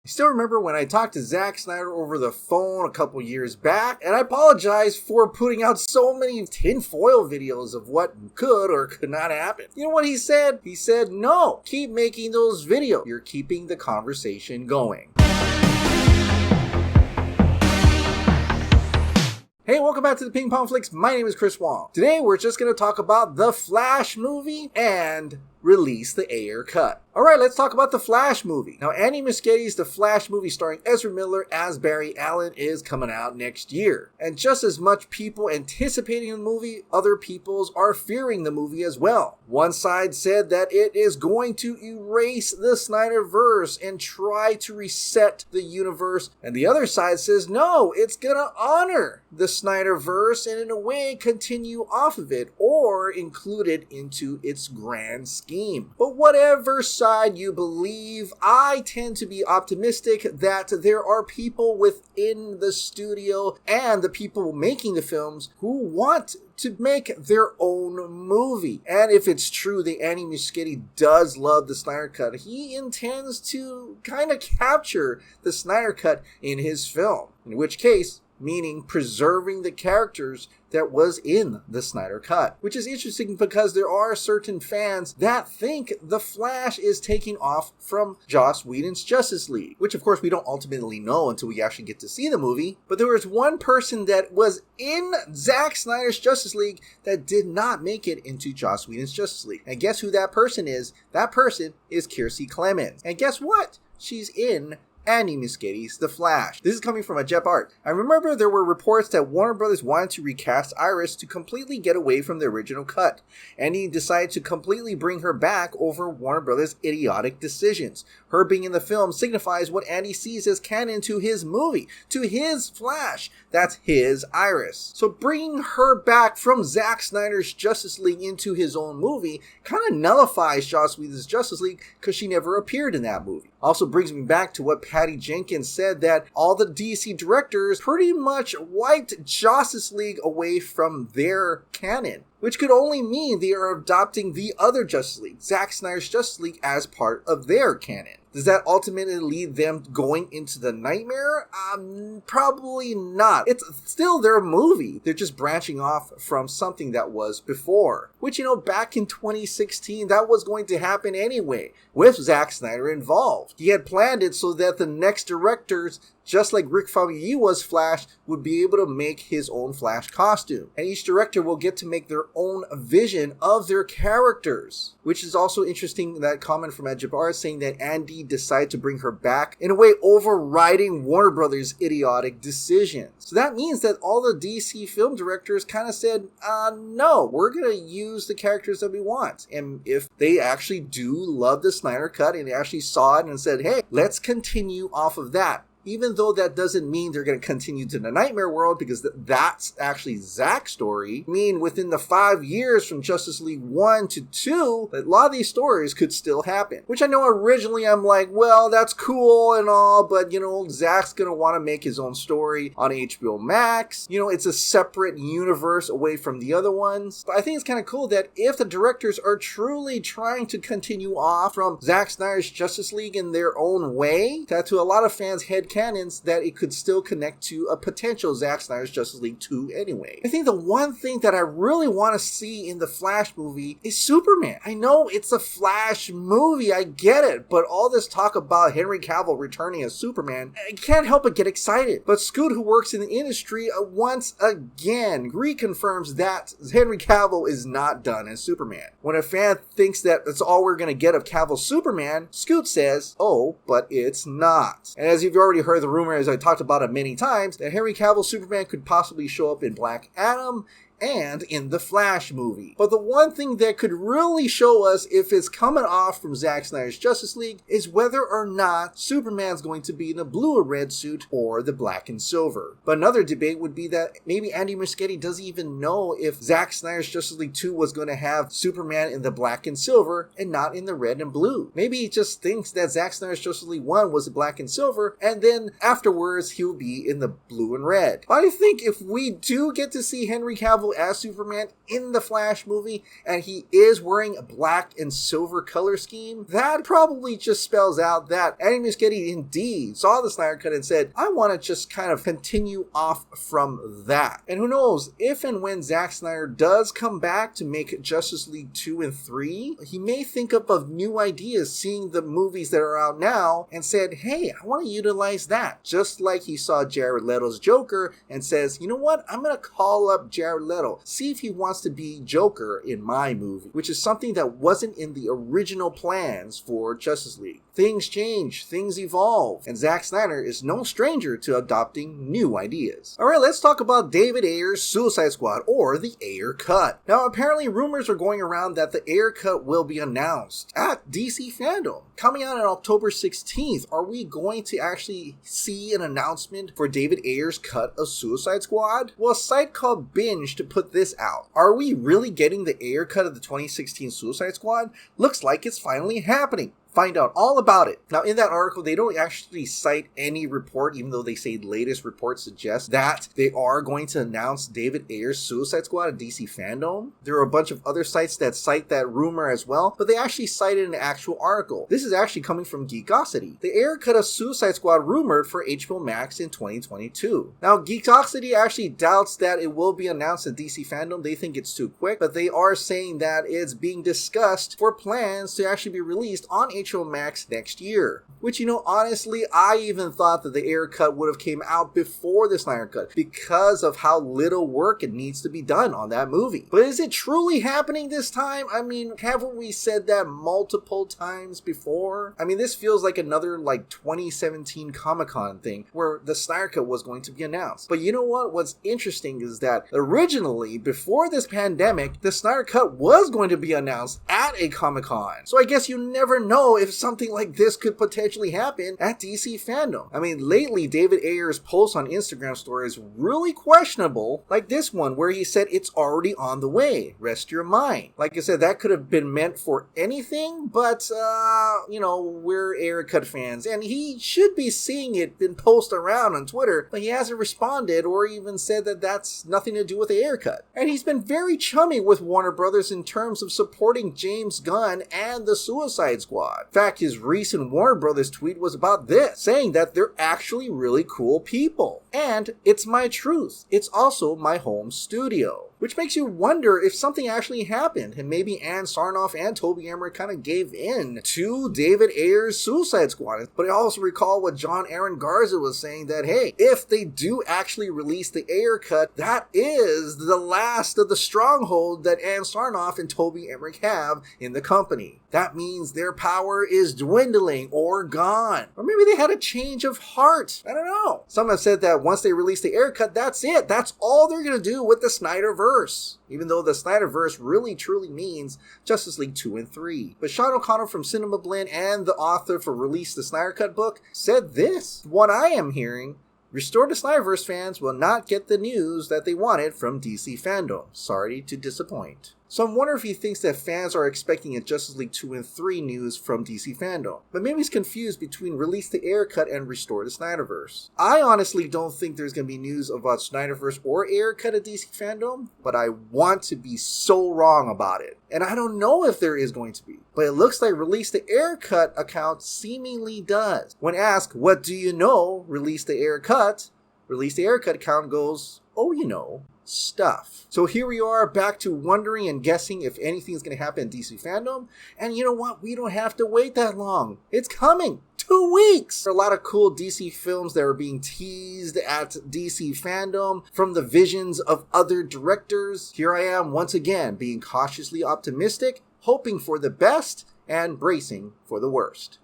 I still remember when I talked to Zack Snyder over the phone a couple years back, and I apologize for putting out so many tinfoil videos of what could or could not happen. You know what he said? He said, no, keep making those videos. You're keeping the conversation going. Hey, welcome back to the Ping Pong Flix. My name is Chris Wong. Today we're just going to talk about the Flash movie and release the Ayer cut. Alright, let's talk about the Flash movie. Now, Andy Muschietti's The Flash movie starring Ezra Miller as Barry Allen is coming out next year. And just as much people anticipating the movie, other peoples are fearing the movie as well. One side said that it is going to erase the Snyderverse and try to reset the universe. And the other side says, no, it's gonna honor the Snyderverse and in a way continue off of it or include it into its grand scheme. But whatever side you believe, I tend to be optimistic that there are people within the studio and the people making the films who want to make their own movie. And if it's true that Andy Muschietti does love the Snyder Cut, he intends to kind of capture the Snyder Cut in his film. In which case, meaning preserving the characters that was in the Snyder Cut. Which is interesting because there are certain fans that think The Flash is taking off from Joss Whedon's Justice League. Which of course we don't ultimately know until we actually get to see the movie. But there was one person that was in Zack Snyder's Justice League that did not make it into Joss Whedon's Justice League. And guess who that person is? That person is Kiersey Clemons. And guess what? She's in Andy Muschietti's The Flash. This is coming from a Jep Art. I remember there were reports that Warner Brothers wanted to recast Iris to completely get away from the original cut. Andy decided to completely bring her back over Warner Brothers' idiotic decisions. Her being in the film signifies what Andy sees as canon to his movie, to his Flash. That's his Iris. So bringing her back from Zack Snyder's Justice League into his own movie kind of nullifies Joss Whedon's Justice League because she never appeared in that movie. Also brings me back to what Patty Jenkins said, that all the DC directors pretty much wiped Justice League away from their canon, which could only mean they are adopting the other Justice League, Zack Snyder's Justice League, as part of their canon. Does that ultimately lead them going into the nightmare? Probably not. It's still their movie. They're just branching off from something that was before. Which, back in 2016, that was going to happen anyway, with Zack Snyder involved. He had planned it so that the next directors, just like Rick Famuyiwa's Flash, would be able to make his own Flash costume. And each director will get to make their own vision of their characters. Which is also interesting, that comment from Jabbar saying that Andy decided to bring her back, in a way overriding Warner Brothers' idiotic decisions. So that means that all the DC film directors kind of said, no, we're going to use the characters that we want. And if they actually do love the Snyder Cut and they actually saw it and said, hey, let's continue off of that. Even though that doesn't mean they're going to continue to the Nightmare World, because that's actually Zack's story. I mean, within the 5 years from Justice League 1 to 2, a lot of these stories could still happen. Which I know originally I'm like, well, that's cool and all, but, Zack's going to want to make his own story on HBO Max. It's a separate universe away from the other ones. But I think it's kind of cool that if the directors are truly trying to continue off from Zack Snyder's Justice League in their own way, that to a lot of fans' canons, that it could still connect to a potential Zack Snyder's Justice League 2 anyway. I think the one thing that I really want to see in the Flash movie is Superman. I know it's a Flash movie, I get it, but all this talk about Henry Cavill returning as Superman, I can't help but get excited. But Scoot, who works in the industry, once again reconfirms that Henry Cavill is not done as Superman. When a fan thinks that that's all we're going to get of Cavill's Superman, Scoot says, oh, but it's not. And as you've already heard the rumor, as I talked about it many times, that Henry Cavill's Superman could possibly show up in Black Adam and in the Flash movie. But the one thing that could really show us if it's coming off from Zack Snyder's Justice League is whether or not Superman's going to be in a blue or red suit or the black and silver. But another debate would be that maybe Andy Muschietti doesn't even know if Zack Snyder's Justice League 2 was going to have Superman in the black and silver and not in the red and blue. Maybe he just thinks that Zack Snyder's Justice League 1 was the black and silver, and then afterwards he'll be in the blue and red. But I think if we do get to see Henry Cavill still as Superman in the Flash movie, and he is wearing a black and silver color scheme, that probably just spells out that Andy Muschietti indeed saw the Snyder Cut and said, I want to just kind of continue off from that. And who knows, if and when Zack Snyder does come back to make Justice League 2 and 3, he may think up of new ideas seeing the movies that are out now and said, hey, I want to utilize that. Just like he saw Jared Leto's Joker and says, you know what, I'm going to call up Jared Leto, see if he wants to be Joker in my movie, which is something that wasn't in the original plans for Justice League. Things change, things evolve, and Zack Snyder is no stranger to adopting new ideas. Alright, let's talk about David Ayer's Suicide Squad, or the Ayer Cut. Now, apparently rumors are going around that the Ayer Cut will be announced at DC Fandome. Coming out on October 16th, are we going to actually see an announcement for David Ayer's cut of Suicide Squad? Well, a site called Binge to put this out. Are we really getting the Ayer Cut of the 2016 Suicide Squad? Looks like it's finally happening. Find out all about it. Now, in that article, they don't actually cite any report, even though they say latest reports suggest that they are going to announce David Ayer's Suicide Squad at DC Fandome. There are a bunch of other sites that cite that rumor as well, but they actually cited an actual article. This is actually coming from Geekosity. The Ayer Cut of Suicide Squad rumored for HBO Max in 2022. Now, Geekosity actually doubts that it will be announced at DC Fandome. They think it's too quick, but they are saying that it's being discussed for plans to actually be released on HBO Max next year. Which, you know, honestly, I even thought that the Ayer Cut would have came out before the Snyder Cut because of how little work it needs to be done on that movie. But is it truly happening this time? I mean, haven't we said that multiple times before? I mean, this feels like another 2017 Comic-Con thing where the Snyder Cut was going to be announced. But you know what? What's interesting is that originally, before this pandemic, the Snyder Cut was going to be announced at a Comic-Con. So I guess you never know if something like this could potentially happen at DC Fandome. I mean, lately, David Ayer's posts on Instagram stories really questionable, like this one where he said it's already on the way. Rest your mind. Like I said, that could have been meant for anything, but, you know, we're Ayer Cut fans, and he should be seeing it been posted around on Twitter, but he hasn't responded or even said that that's nothing to do with the Ayer Cut. And he's been very chummy with Warner Brothers in terms of supporting James Gunn and the Suicide Squad. In fact, his recent Warner Brothers tweet was about this, saying that they're actually really cool people. And it's my truth. It's also my home studio. Which makes you wonder if something actually happened, and maybe Ann Sarnoff and Toby Emmerich kind of gave in to David Ayer's Suicide Squad. But I also recall what John Aaron Garza was saying, that, hey, if they do actually release the Ayer Cut, that is the last of the stronghold that Ann Sarnoff and Toby Emmerich have in the company. That means their power is dwindling or gone. Or maybe they had a change of heart. I don't know. Some have said that once they release the Ayer Cut, that's it. That's all they're going to do with the Snyderverse. Even though the Snyderverse really truly means Justice League 2 and 3. But Sean O'Connell from Cinema Blend and the author for Release the Snyder Cut book said this. What I am hearing, Restore the Snyderverse fans will not get the news that they wanted from DC Fandome. Sorry to disappoint. So I'm wondering if he thinks that fans are expecting a Justice League 2 and 3 news from DC Fandome. But maybe he's confused between Release the Ayer Cut and Restore the Snyderverse. I honestly don't think there's going to be news about Snyderverse or Ayer Cut at DC Fandome, but I want to be so wrong about it. And I don't know if there is going to be. But it looks like Release the Ayer Cut account seemingly does. When asked, what do you know, Release the Ayer Cut account goes, oh, you know, stuff. So here we are back to wondering and guessing if anything's going to happen in DC Fandome. And you know what? We don't have to wait that long. It's coming. 2 weeks! There are a lot of cool DC films that are being teased at DC Fandome from the visions of other directors. Here I am once again being cautiously optimistic, hoping for the best and bracing for the worst.